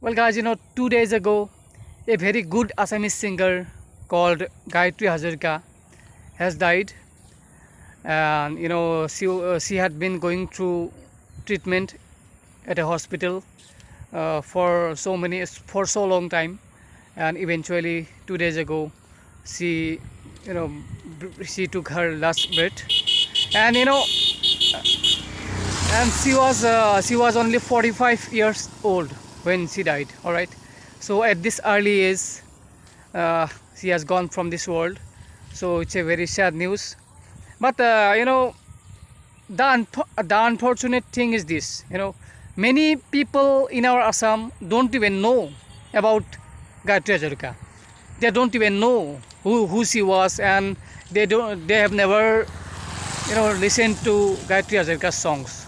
Well, guys, 2 days ago, a very good Assamese singer called Gayatri Hazarika has died. And she had been going through treatment at a hospital for so long time, and eventually 2 days ago, she she took her last breath. And she was only 45 years old when she died. All right, so at this early age, she has gone from this world. So it's a very sad news. But the unfortunate thing is this. Many people in our Assam don't even know about Gayatri Hazarika. They don't even know who she was, and they have never listened to Gayatri Hazarika's songs.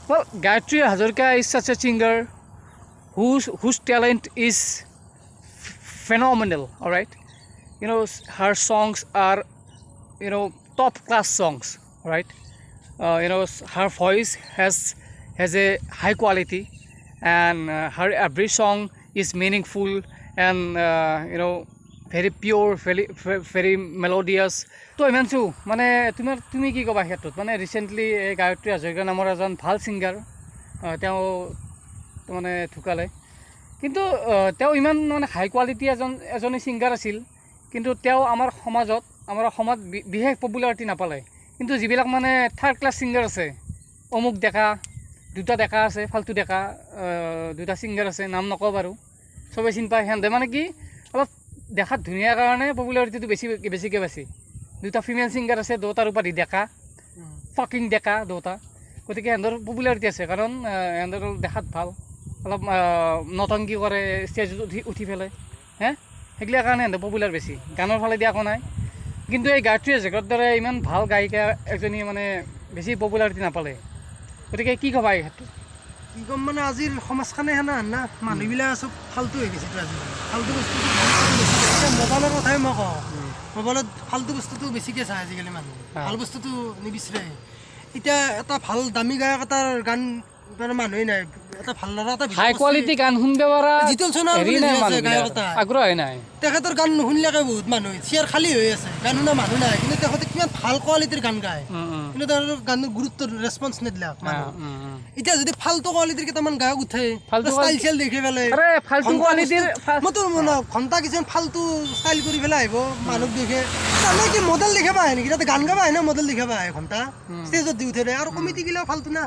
Well, Gayatri Hazarika is such a singer whose talent is phenomenal. All right, her songs are top class songs. All right, her voice has a high quality, and her every song is meaningful and very pure, very melodious. তো ইমানছো মানে তুমি কি ক'বা ক্ষেত্ৰত মানে recently এই গায়ত্ৰী হাজৰিকা নামৰ এজন ভাল ছিংগাৰ তেওঁ মানে ঢুকালে, কিন্তু তেওঁ ইমান মানে হাই কোৱালিটি এজনী ছিংগাৰ আছিল, কিন্তু তেওঁ আমাৰ অসমত বিশেষ পপুলাৰিটি নাপালে। কিন্তু যিবিলাক মানে থাৰ্ড ক্লাছ ছিংগাৰ আছে, অমুক ডেকা, দুটা ডেকা আছে, ফাল্টু ডেকা দুটা ছিংগাৰ আছে, নাম নকওঁ বাৰু, চবেই চিনি পায়। সিহঁতে মানে কি অলপ দেখাত ধুনীয়া কাৰণে পপুলাৰিটিটো বেছিকৈ পাইছে। দুটা ফিমেল ছিংগাৰ আছে, দুটাৰ উপাধি ডেকা, ফাকিং ডেকা দুটা, গতিকে সিহঁতৰ পপুলাৰিটি আছে কাৰণ সিহঁতৰ দেখাত ভাল, অলপ নটংকি কৰে ষ্টেজত উঠি পেলাই, সেইগিলাৰ কাৰণে সিহঁতৰ পপুলাৰ বেছি, গানৰ ফালে দিয়া একো নাই। কিন্তু এই গায়ত্ৰী হাজৰিকাৰ দৰে ইমান ভাল গায়িকা এজনী মানে বেছি পপুলাৰিটি নাপালে, গতিকে কি ক'বা এই ক্ষেত্ৰত? কি ক'ম মানে আজিৰ সমাজখনে হেনা না মানুহবিলাক চব ফাল্টু হৈ গৈছে। ফাল্টু বস্তুটো এতিয়া মোবাইলৰ কথাই মই কওঁ, মোবাইলত ফাল্টু বস্তুটো বেছিকৈ চায় আজিকালি মানুহ, ভাল বস্তুটো নিবিচাৰে। এতিয়া এটা ভাল দামী গায়ক এটাৰ গান মানুহে নাই, এটা ভাল লগা এটা হাই কোৱালিটি গান শুনব পৰা জিতুল সোণাল গায়ক এটা আগ্ৰহ নাই, তেখেতৰ গান নুশুনিলেকে বহুত মানুহ চেয়াৰ খালী হৈ আছে, গান শুনা মানুহ নাই, কিন্তু তেখেতে কিমান ভাল কোৱালিটিৰ গান গায়, কিন্তু তেওঁৰ গানৰ গুৰুত্ব ৰেছপন্স নিদিলে। এতিয়া যদি ফাল্টু কোৱালিটিৰ কেইটামান গায়ক উঠে, ষ্টাইল চেল দেখি পেলাই মইতো ঘণ্টা কিছুমান ফাল্টু ষ্টাইল কৰি পেলাই আহিব, মানুহ দেখে কি মডেল দেখাব আহে নেকি, তাতে গান গাব আহে না, মডেল দেখাব আহে ঘণ্টা ষ্টেজত দি উঠে দে, আৰু কমিটিগিলাও ফাল্টু না,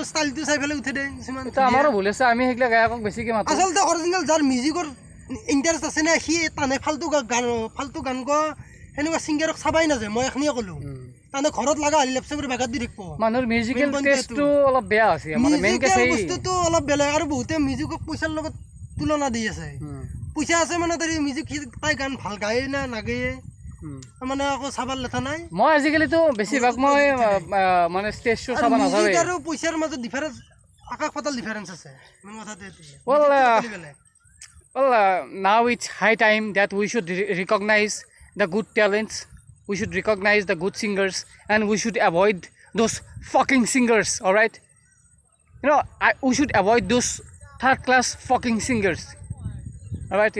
ষ্টাইলটো চাই পেলাই উঠে দে কিছুমান। আমাৰো ভুল আছে, আমি সেইগিলা গায়কক বেছিকৈ মাতো। আচলতে অৰিজিনেল যাৰ মিউজিকৰ ইণ্টাৰেষ্ট আছে না, সি তানে ফাল্টু গান গোৱা সেনেকুৱা ছিংগাৰক চাবাই নাযায়। মই এখনিয়ে ক'লোঁ, তানে ঘৰত লগা হ'লে লেপচেপৰ বেগাত দি থাকিব। মানুহৰ মিউজিকেল টেষ্টটো অলপ বেয়া হৈছে, বস্তুটো অলপ বেলেগ, আৰু বহুতে মিউজিকক পইচাৰ লগত তুলনা দি আছে। পইচা আছে মানে তাই মিউজিক, তাই গান ভাল গায়ে না নাগায়ে মানে আকৌ চাবাৰ লেঠা নাই। মই আজিকালিতো বেছিভাগ মই মানে ষ্টেজ শ্ব' চাব নাযাওঁ, আৰু পইচাৰ মাজত ডিফাৰেঞ্চ, আকাশ পাতাল ডিফাৰেঞ্চ আছে। Well, now it's high time that we should recognize the good talents, we should recognize the good singers, and we should avoid those fucking singers. All right, we should avoid those third class fucking singers. All right,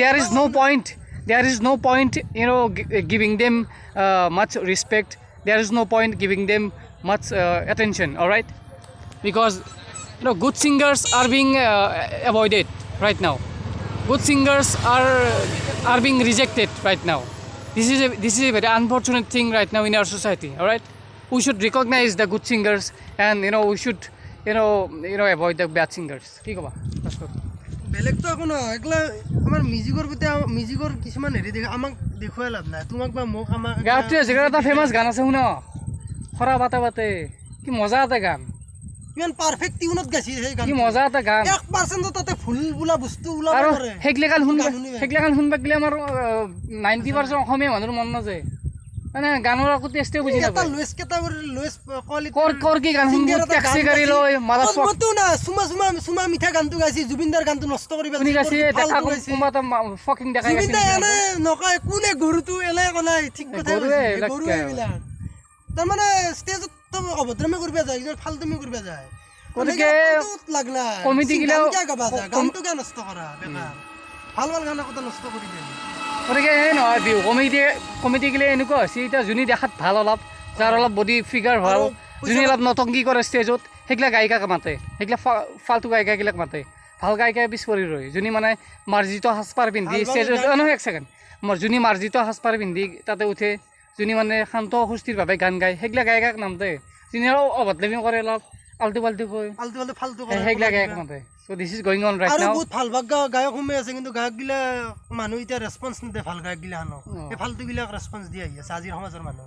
there is no point. There is no point, giving them much respect. There is no point giving them much attention. All right, because good singers are being avoided right now. Good singers are being rejected right now. This is a very unfortunate thing right now in our society. All right, we should recognize the good singers, and we should avoid the bad singers. কি ক'বা? বেলেগতো একো নহয়, এইগিলা আমাৰ মিউজিকৰ প্ৰতি, মিউজিকৰ কিছুমান হেৰি আমাক দেখুৱাই লাভ নাই, তোমাক বা মোক আমাক। গায়ত্ৰী হাজৰিকাৰ এটা ফেমাছ গান আছে, শুন, খৰা বাতে বাতে, কি মজা এটা গান, ইমান পাৰফেক্ট টিউনত গাইছে সেই গান, কি মজা এটা গান, 1% তাতে ভুল বোলা বস্তু ওলাব পাৰে। সেইগিলা গান শুনবা গ'লে আমাৰ 90% অসমীয়া মানুহৰ মন নাযায়, মানে গানৰ আকৌ টেষ্টে বুজি নাপায়। লোয়েষ্ট কেটাগৰীৰ লোয়েষ্ট কোৱালিটি কৰ কি গান শুনি টেক্সি গাড়ী লৈ মালা মতো না চুমা মিঠা গানটো গাইছি, জুবিনদাৰ গানটো নষ্ট কৰি পেলাইছে, ফকিং দেখা জুবিনদাই এনে নকয়, কোনে গৰুটো এনে কনাই, ঠিক কথা গৰুৱে এইবিলাক তাৰমানে ষ্টেজত অভদ্ৰামী কৰিব যায়, ফাল্টুমি কৰিব যায়। গতিকে লাগলা কমিটি গিলাও গানটো কিয় নষ্ট কৰা বেকাৰ ভাল ভাল গান কথা নষ্ট কৰি দিয়ে গতিকে এই নহয় বিহু কমিটি গিলে এনেকুৱা হৈছে এতিয়া যোনে দেখাত ভাল অলপ যাৰ অলপ বডি ফিগাৰ ভাল যোনে অলপ নটংকি কৰে ষ্টেজত সেইগিলা গায়িকাক মাতে সেইগিলা ফাল্টু গায়িকাগিলাক মাতে ভাল গায়িকা পিছ পৰি ৰয় যোনে মানে মাৰ্জিত সাজপাৰ পিন্ধি ষ্টেজত নহয় এক ছেকেণ্ড যোনে মাৰ্জিত সাজপাৰ পিন্ধি তাতে উঠে যোনে মানে শান্ত সুস্থিৰভাৱে গান গায় সেইগিলা গায়িকাক নামতে যোনে অলপ অভদ্ৰামি কৰে অলপ আল্টু পাল্টু কয় ফাল্টু সেইগিলা গায়ক মাতে so' this is going on right আৰু নাও বহুত ভাল ভাগ গায়ক সোমাই আছে কিন্তু গায়কগিলা মানুহ এতিয়া ৰেছপন্স নিদিয়ে ভাল গায়কগিলা হানক এই ফাল্টুগিলাক ৰেছপন্স দি আহি আছে আজিৰ সমাজৰ মানুহ